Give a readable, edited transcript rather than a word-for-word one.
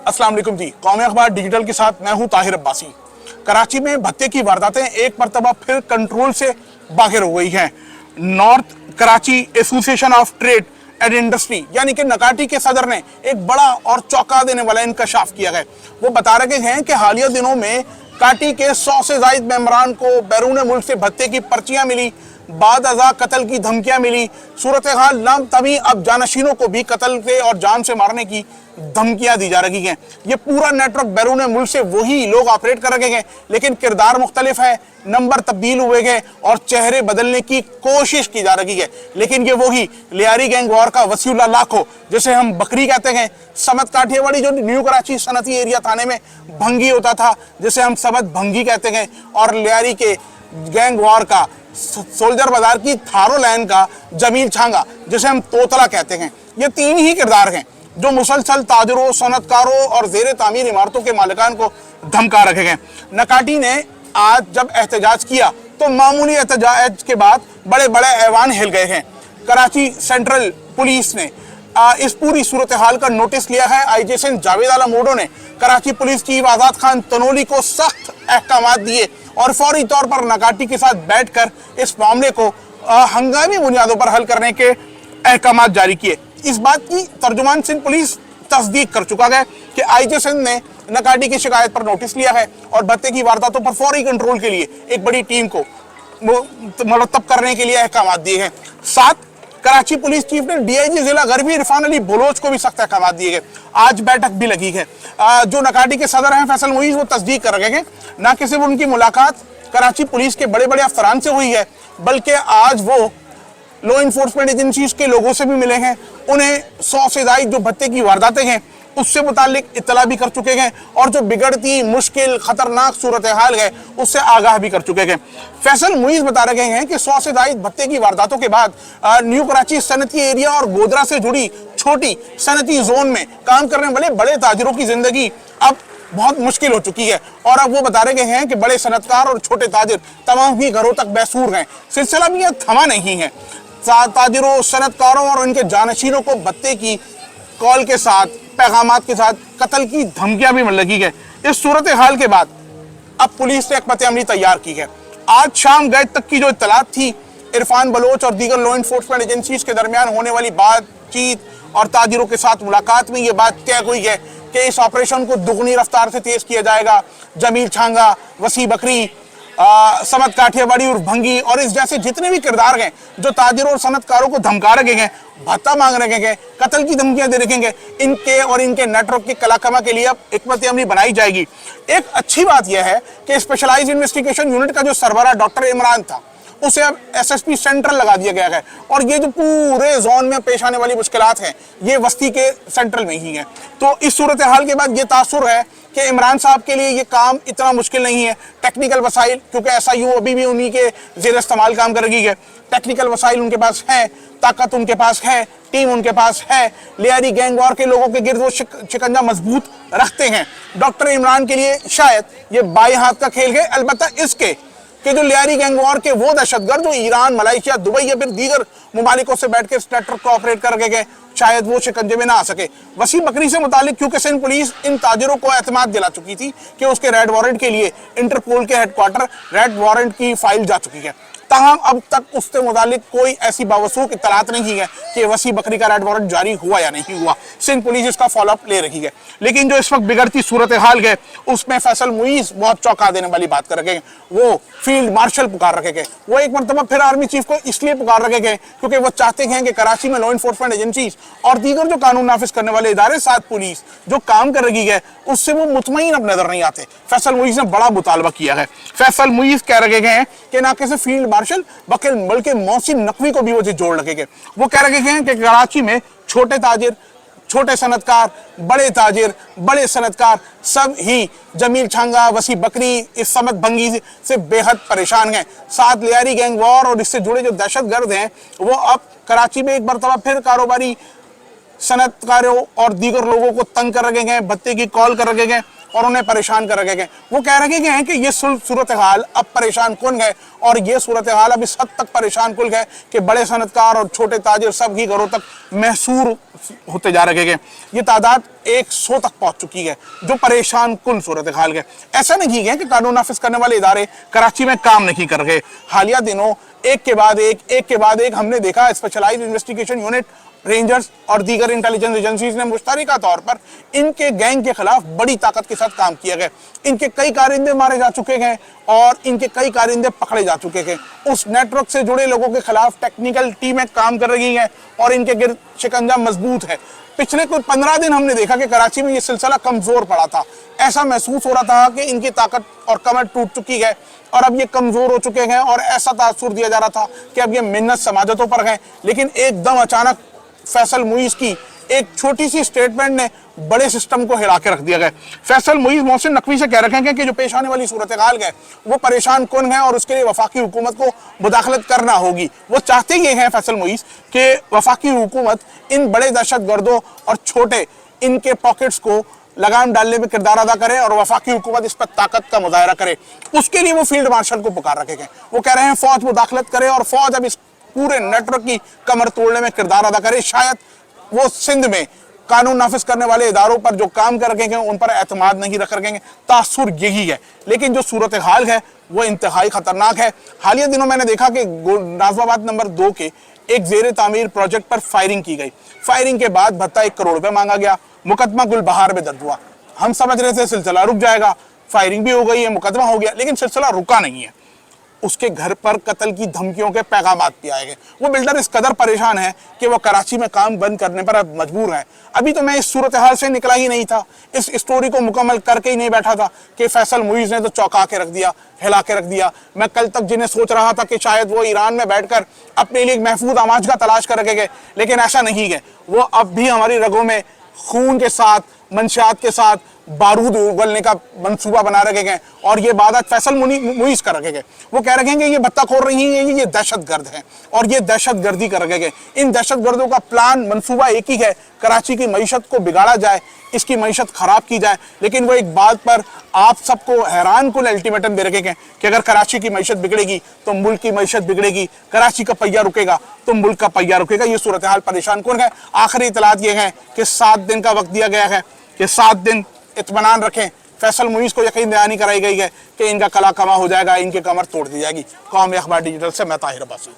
अस्सलाम वालेकुम जी। कौमी अखबार डिजिटल के साथ मैं हूं ताहिर अब्बासी। कराची में भत्ते की वारदातें एक मरतबा फिर कंट्रोल से बाहर हो गई हैं। North Karachi association of trade and industry यानी कि नकाटी के सदर ने एक बड़ा और चौंका देने वाला इंकशाफ किया है। वो बता रहे हैं कि हालिया दिनों में काटी के 100 से ज्यादा मेंबरान को बैरून मुल्क से भत्ते की पर्चियां मिली, बाद अज़ा कत्ल की धमकियां मिली। सूरत हाल नाम तभी अब जानशीनों को भी कत्ल से और जान से मारने की धमकियां दी जा रही हैं। ये पूरा नेटवर्क बैरून मुल्क से वही लोग ऑपरेट कर रहे हैं, लेकिन किरदार मुख्तलिफ है, नंबर तब्दील हुए गए और चेहरे बदलने की कोशिश की जा रही है। लेकिन ये वही लियारी गैंग वॉर का वसीउल्लाह लाखो, जिसे हम बकरी कहते हैं, समत काठियावाड़ी जो न्यू कराची सनती एरिया थाने में भंगी होता था, जिसे हम समत भंगी कहते हैं, और लियारी के गैंग वॉर का सोल्जर बाजार की थारो लाइन का जमील छांगा, जिसे हम तोतला कहते हैं। ये तीन ही किरदार हैं जो मुसलसल ताजरों, सनतकारों और जेर तामीर इमारतों के मालिकान को धमका रखे गए। नकाटी ने आज जब एहतजाज किया तो मामूली एहतजाज के बाद बड़े बड़े ऐवान हिल गए हैं। कराची सेंट्रल पुलिस ने इस पूरी सूरत हाल का नोटिस लिया है। आईजी जावेद आलम मोडो ने कराची पुलिस चीफ आजाद खान तनोली को सख्त अहकाम दिए और फौरी तौर पर नकाटी के साथ बैठकर इस मामले को हंगामी बुनियादों पर हल करने के अहकाम जारी किए। इस बात की तर्जुमान सिंध पुलिस तस्दीक कर चुका है कि आईजी सिंध ने नकाटी की शिकायत पर नोटिस लिया है और भत्ते की वारदातों पर फौरी कंट्रोल के लिए एक बड़ी टीम को मुरतब करने के लिए अहकाम दिए हैं। साथ कराची पुलिस चीफ ने डीआईजी जिला गरबी इरफान अली बलोच को भी सख्त अहकाम दिए गए। आज बैठक भी लगी है। जो नकाटी के सदर हैं फैसल मुईज, वो तस्दीक कर रहे हैं न कि सिर्फ उनकी मुलाकात कराची पुलिस के बड़े बड़े अफसरान से हुई है, बल्कि आज वो लॉ इन्फोर्समेंट एजेंसीज के लोगों से भी मिले हैं। उन्हें 100 से ज्यादा जो भत्ते की वारदातें हैं उससे मुतालिक इत्तला भी कर चुके हैं और जो बिगड़ती मुश्किल खतरनाक सूरत हाल है उससे आगाह भी कर चुके हैं। फैसल मुईज बता रहे हैं कि 100 से ज्यादा भत्ते की वारदातों के बाद न्यू कराची सनती एरिया और गोदरा से जुड़ी छोटी सनती जोन में काम करने वाले बड़े ताजरों की जिंदगी अब बहुत मुश्किल हो चुकी है। और अब वो बता रहे हैं कि बड़े सनतकार और छोटे ताजिर तमाम ही घरों तक बैसूर हैं। सिलसिला भी यह थमा नहीं है। ताजिरों, सनतकारों और उनके जानशीनों को भत्ते की कॉल के साथ, पैगामात के साथ कत्ल की धमकियां भी मिल लगी है। इस सूरत हाल के बाद अब पुलिस ने एक पते अमली तैयार की है। आज शाम गए तक की जो इत्तलात थी, इरफान बलोच और दीगर लॉ इन्फोर्समेंट एजेंसीज के दरमियान होने वाली बातचीत और ताजिरों के साथ मुलाकात में ये बात तय हुई है कि इस ऑपरेशन को दुगनी रफ्तार से तेज किया जाएगा। जमील छांगा, वसी बकरी, समत काठियावाड़ी और भंगी और इस जैसे जितने भी किरदार हैं जो ताजिरों और सनतकारों को धमका रहे हैं, भत्ता मांग रहे हैं, कत्ल की धमकियां दे रहे हैं, इनके और इनके नेटवर्क की कलाकमा के लिए अब हिकमत अमली बनाई जाएगी। एक अच्छी बात यह है कि स्पेशलाइज्ड इन्वेस्टिगेशन यूनिट का जो सरबराह डॉक्टर इमरान था उसे अब एसएसपी सेंट्रल लगा दिया गया है और ये जो पूरे जोन में पेश आने वाली मुश्किलात हैं ये वस्ती के सेंट्रल में ही है। तो इस सूरत हाल के बाद ये तासुर है कि इमरान साहब के लिए ये काम इतना मुश्किल नहीं है। टेक्निकल वसाइल, क्योंकि एसआईयू अभी भी उन्हीं के जेर इस्तेमाल काम कर रही है, टेक्निकल वसाइल उनके पास है, ताकत उनके पास है, टीम उनके पास है। लियारी गैंग वॉर के लोगों के गिर्द वो शिकंजा मजबूत रखते हैं। डॉक्टर इमरान के लिए शायद ये बाएं हाथ का खेल है, अलबत्ता इसके कि जो लियारी गैंग वॉर के वो दहशतगर्द जो ईरान, मलेशिया, दुबई या फिर दीगर मुमालिकों से बैठ के इस नेटवर्क को ऑपरेट कर गए, शायद वो शिकंजे में ना आ सके। वसी बकरी से मुतालिक क्योंकि सिंध पुलिस इन ताजिरों को एतमाद दिला चुकी थी कि उसके रेड वारंट के लिए इंटरपोल के हेडक्वार्टर रेड वारंट की फाइल जा चुकी है, ताहम अब तक उससे मुतालिक कोई ऐसी बावसूख इत्तलात नहीं है कि वसी बकरी का रेड वारंट जारी हुआ या नहीं हुआ। सिंध पुलिस इसका फॉलोअप ले रही है। लेकिन जो इस वक्त बिगड़ती सूरत हाल है उसमें फैसल मुईज बहुत चौंका देने वाली बात कर रखे हैं। वो फील्ड मार्शल पुकार रखे गए, वो एक मरतबा फिर आर्मी चीफ को इसलिए पुकार रखे गए क्योंकि वो चाहते हैं कि कराची में लॉ इन्फोर्समेंट एजेंसीज और दीगर जो कानून नाफिज करने वाले इदारे, साथ पुलिस जो काम कर रही है उससे वो मुतमईन अब नजर नहीं आते। फैसल मुईज ने बड़ा मुतालबा किया है। फैसल मुईज कह रहे हैं कि ना कि फील्ड मार्शल बल्कि मोहसिन नकवी को भी वो जोड़ लगेंगे। वो कह रहे हैं कि कराची में छोटे ताजिर, छोटे सनतकार, बड़े ताजिर, बड़े सनतकार सब ही जमील छांगा, वसी बकरी, इस समत भंगी से बेहद परेशान हैं। साथ लियारी गैंग वॉर और इससे जुड़े जो दहशतगर्द हैं वो अब कराची में एक मरतबा फिर कारोबारी सनतकारों और दीगर लोगों को तंग कर रहे हैं, भत्ते की कॉल कर रहे हैं और उन्हें परेशान कर रखे गए। वो कह रखे गए हैं कि ये सूरत हाल अब परेशान कौन गए, और ये सूरत हाल अब इस हद तक परेशान कुल गए कि बड़े सनतकार और छोटे ताजिर सब की घरों तक महसूर होते जा रखे गए। ये तादाद 100 तक पहुंच चुकी है जो परेशान कुल सूरत हाल गए। ऐसा नहीं है कि कानून नाफिज करने वाले इदारे कराची में काम नहीं कर रहे। हालिया दिनों एक के बाद एक हमने देखा स्पेशलाइज्ड इन्वेस्टिगेशन यूनिट, रेंजर्स और दीगर इंटेलिजेंस एजेंसीज ने मुश्तरका तौर पर इनके गैंग के खिलाफ बड़ी ताकत के साथ काम किया गया। इनके कई कारिंदे मारे जा चुके हैं और इनके कई कारिंदे पकड़े जा चुके हैं। उस नेटवर्क से जुड़े लोगों के खिलाफ टेक्निकल टीमें काम कर रही हैं और इनके गिर्द शिकंजा मजबूत है। पिछले कुछ 15 दिन हमने देखा कि कराची में ये सिलसिला कमजोर पड़ा था। ऐसा महसूस हो रहा था कि इनकी ताकत और कमर टूट चुकी है और अब ये कमजोर हो चुके हैं, और ऐसा तासुर दिया जा रहा था कि अब ये मिन्नत समाजतों पर हैं। लेकिन एकदम अचानक फैसल मुईज की एक छोटी सी स्टेटमेंट ने बड़े सिस्टम को हिला के रख दिया गया। फैसल मुईज मोहसिन नकवी से कह रखे हैं कि जो पेश आने वाली सूरत हाल है वो परेशान कौन है और उसके लिए वफाकी हुकूमत को मुदाखलत करना होगी। वो चाहते ये हैं फैसल मुईज कि वफाकी हुकूमत इन बड़े दहशतगर्दों और छोटे इनके पॉकेट्स को लगाम डालने में किरदार अदा करे और वफाकी हुकूमत इस पर ताकत का मुजाहरा करे। उसके लिए वो फील्ड मार्शल को पुकार रखे गए। वो कह रहे हैं फौज मुदाखलत करे और फौज अब इस पूरे नेटवर्क की कमर तोड़ने में किरदार अदा करे। शायद वो सिंध में कानून नाफिज करने वाले इदारों पर जो काम कर रखेंगे उन पर एतमाद नहीं रख रखेंगे। तासुर यही है। लेकिन जो सूरत हाल है वो इंतहाई खतरनाक है। हालिया दिनों मैंने देखा कि नाजमाबाद नंबर 2 के एक जेर तामीर प्रोजेक्ट पर फायरिंग की गई। फायरिंग के बाद भत्ता 1 करोड़ रुपए मांगा गया। मुकदमा गुलबहार में दर्ज हुआ। हम समझ रहे थे सिलसिला रुक जाएगा, फायरिंग भी हो गई है, मुकदमा हो गया, लेकिन सिलसिला रुका नहीं है। उसके घर पर कत्ल की धमकियों के पैगामात भी आए गए। वो बिल्डर इस कदर परेशान है कि वो कराची में काम बंद करने पर अब मजबूर है। अभी तो मैं इस सूरत हाल से निकला ही नहीं था, इस स्टोरी को मुकम्मल करके ही नहीं बैठा था कि फैसल मुईज ने तो चौंका के रख दिया, हिला के रख दिया। मैं कल तक जिन्हें सोच रहा था कि शायद वो ईरान में बैठकर अपने लिए एक महफूज आमाज का तलाश कर रखे गए, लेकिन ऐसा नहीं है। वो अब भी हमारी रगों में खून के साथ, मंशियात के साथ बारूद उगलने का मंसूबा बना रखे गए और ये बात फैसल मुईज कर रखे गए। वो कह रहे हैं कि ये बत्ताखोर नहीं है, ये दहशतगर्द है और ये दहशतगर्दी कर रखे गए। इन दहशतगर्दों का प्लान मंसूबा एक ही है, कराची की मईशत को बिगाड़ा जाए, इसकी मईशत खराब की जाए। लेकिन वो एक बात पर आप सबको हैरान कुल अल्टीमेटम दे रखे गए कि अगर कराची की मईशत बिगड़ेगी तो मुल्क की मईशत बिगड़ेगी, कराची का पहिया रुकेगा तो मुल्क का पहिया रुकेगा। ये सूरत हाल परेशान कौन है। आखिरी इतलात ये है कि 7 दिन का वक्त दिया गया है कि 7 दिन इत्मीनान रखें। फैसल मुईज को यकीन दहानी कराई गई है कि इनका कला कमा हो जाएगा, इनकी कमर तोड़ दी जाएगी। कौमी अखबार डिजिटल से मैं ताहिर अब्बासी।